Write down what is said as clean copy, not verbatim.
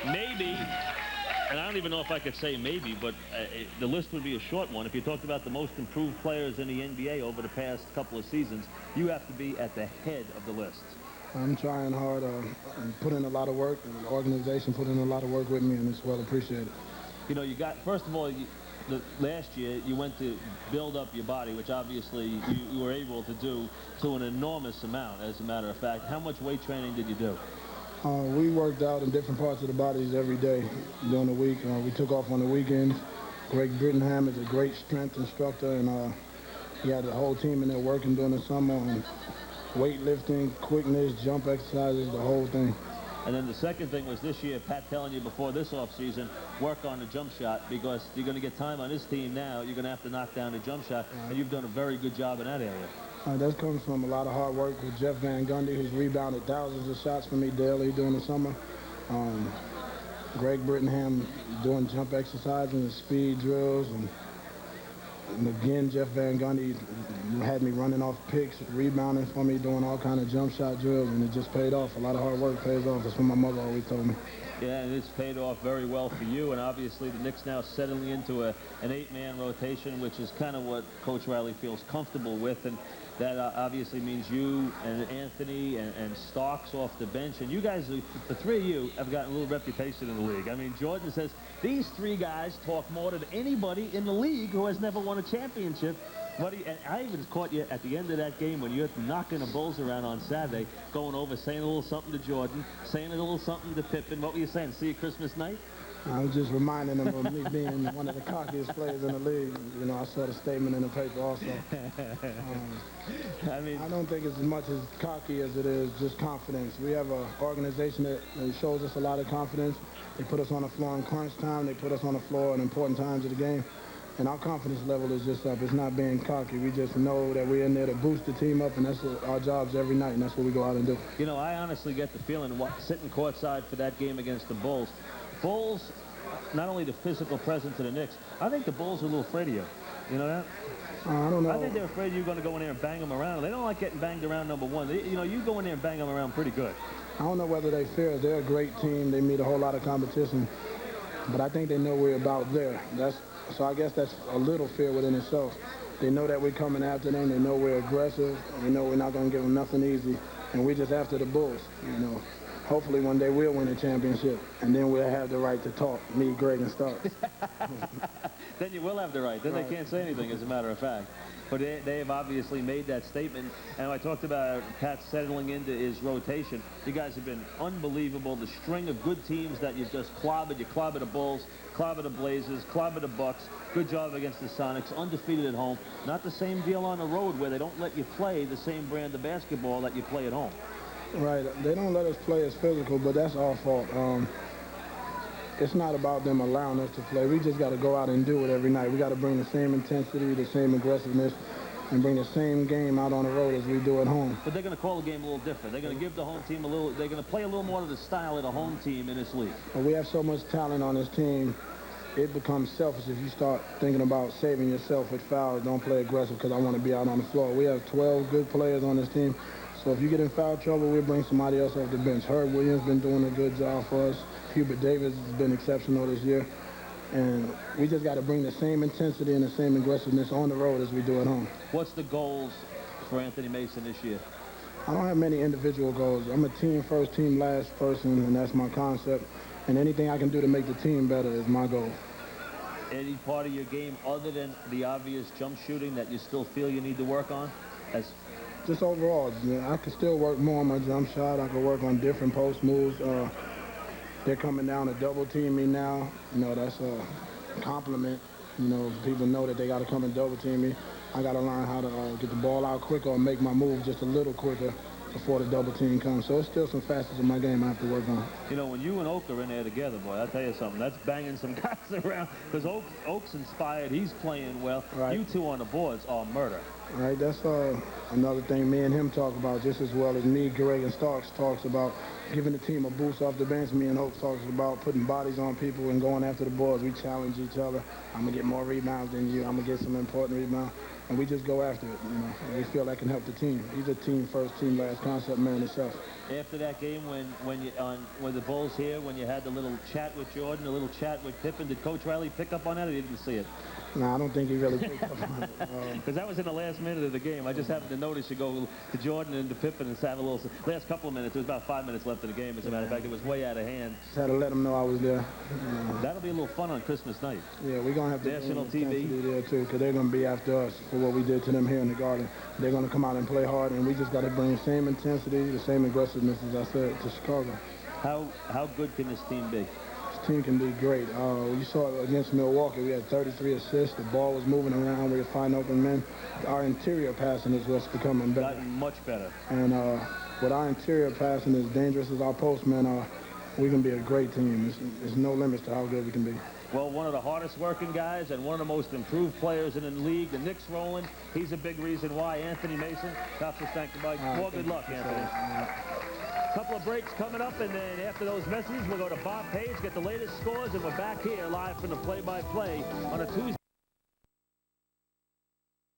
maybe, and I don't even know if I could say maybe, but the list would be a short one. If you talked about the most improved players in the NBA over the past couple of seasons, you have to be at the head of the list. I'm trying hard. I'm putting in a lot of work, and the organization put in a lot of work with me, and it's well appreciated. You know, you got, first of all, last year you went to build up your body, which obviously you were able to do to an enormous amount, as a matter of fact. How much weight training did you do? We worked out in different parts of the bodies every day during the week. We took off on the weekends. Greg Brittenham is a great strength instructor, and he had the whole team in there working during the summer on weightlifting, quickness, jump exercises, the whole thing. And then the second thing was this year, Pat telling you before this offseason, work on the jump shot, because you're going to get time on this team now. You're going to have to knock down the jump shot, and you've done a very good job in that area. That comes from a lot of hard work with Jeff Van Gundy, who's rebounded thousands of shots for me daily during the summer. Greg Brittenham doing jump exercises and speed drills. And again, Jeff Van Gundy had me running off picks, rebounding for me, doing all kind of jump shot drills, and it just paid off. A lot of hard work pays off. That's what my mother always told me. Yeah, and it's paid off very well for you, and obviously the Knicks now settling into an 8-man rotation, which is kind of what Coach Riley feels comfortable with, and that obviously means you and Anthony and Starks off the bench, and you guys, the three of you, have gotten a little reputation in the league. I mean, Jordan says these three guys talk more than anybody in the league who has never won a championship. And I even caught you at the end of that game when you're knocking the Bulls around on Saturday, going over, saying a little something to Jordan, saying a little something to Pippen. What were you saying? See you Christmas night? I was just reminding them of me being one of the cockiest players in the league. You know, I saw the statement in the paper also. I mean, I don't think it's as much as cocky as it is just confidence. We have an organization that shows us a lot of confidence. They put us on the floor in crunch time. They put us on the floor in important times of the game. And our confidence level is just up. It's not being cocky. We just know that we're in there to boost the team up, and that's our jobs every night, and that's what we go out and do. You know, I honestly get the feeling, sitting courtside for that game against the Bulls, not only the physical presence of the Knicks, I think the Bulls are a little afraid of you. You know that? I don't know. I think they're afraid you're going to go in there and bang them around. They don't like getting banged around, number one. You go in there and bang them around pretty good. I don't know whether they fear. They're a great team. They meet a whole lot of competition. But I think they know we're about there. So I guess that's a little fear within itself. They know that we're coming after them. They know we're aggressive. They know we're not going to give them nothing easy. And we're just after the Bulls, you know. Hopefully one day we'll win a championship, and then we'll have the right to talk, me, Greg, and Starks. Then you will have the right. Then They can't say anything, as a matter of fact. But they have obviously made that statement. And I talked about Pat settling into his rotation. You guys have been unbelievable. The string of good teams that you've just clobbered. You clobbered the Bulls, clobbered the Blazers, clobbered the Bucks. Good job against the Sonics. Undefeated at home. Not the same deal on the road where they don't let you play the same brand of basketball that you play at home. Right. They don't let us play as physical, but that's our fault. It's not about them allowing us to play. We just got to go out and do it every night. We got to bring the same intensity, the same aggressiveness, and bring the same game out on the road as we do at home. But they're going to call the game a little different. They're going to give the home team they're going to play a little more of the style of the home team in this league. But we have so much talent on this team, it becomes selfish if you start thinking about saving yourself with fouls. Don't play aggressive because I want to be out on the floor. We have 12 good players on this team. So if you get in foul trouble, we'll bring somebody else off the bench. Herb Williams been doing a good job for us. Hubert Davis has been exceptional this year. And we just got to bring the same intensity and the same aggressiveness on the road as we do at home. What's the goals for Anthony Mason this year? I don't have many individual goals. I'm a team first, team last person, and that's my concept. And anything I can do to make the team better is my goal. Any part of your game other than the obvious jump shooting that you still feel you need to work on? Just overall, I could still work more on my jump shot. I could work on different post moves. They're coming down to double team me now. You know, that's a compliment. You know, people know that they got to come and double team me. I got to learn how to get the ball out quicker or make my move just a little quicker before the double team comes. So it's still some facets of my game I have to work on. You know, when you and Oak are in there together, boy, I'll tell you something. That's banging some guys around because Oak's inspired. He's playing well. Right. You two on the boards are murder. Right, that's another thing me and him talk about just as well as me, Greg, and Starks talks about giving the team a boost off the bench. Me and Hope talks about putting bodies on people and going after the boards. We challenge each other. I'm going to get more rebounds than you. I'm going to get some important rebounds. And we just go after it, you know. And we feel that can help the team. He's a team first, team last concept man himself. After that game when the Bulls here when you had the little chat with Jordan, a little chat with Pippen. Did Coach Riley pick up on that, or you didn't see it? No, I don't think he really picked up on it. Because that was in the last minute of the game. I just happened to notice you go to Jordan and to Pippen and have a little... Last couple of minutes, there was about 5 minutes left of the game, as a matter of fact. It was way out of hand. Just had to let him know I was there. That'll be a little fun on Christmas night. Yeah, we're going to have to National TV there, too, because they're going to be after us for what we did to them here in the Garden. They're going to come out and play hard, and we just got to bring the same intensity, the same aggressiveness, as I said, to Chicago. How good can this team be? This team can be great. You saw it against Milwaukee. We had 33 assists. The ball was moving around. We were finding open men. Our interior passing is what's becoming better. Gotten much better. And with our interior passing as dangerous as our postmen are, we can be a great team. There's no limits to how good we can be. Well, one of the hardest working guys and one of the most improved players in the league, the Knicks rolling. He's a big reason why. Anthony Mason, Cops, thank you, Mike. More good luck, Anthony. Couple of breaks coming up, and then after those messages, we'll go to Bob Page, get the latest scores, and we're back here live from the play-by-play on a Tuesday.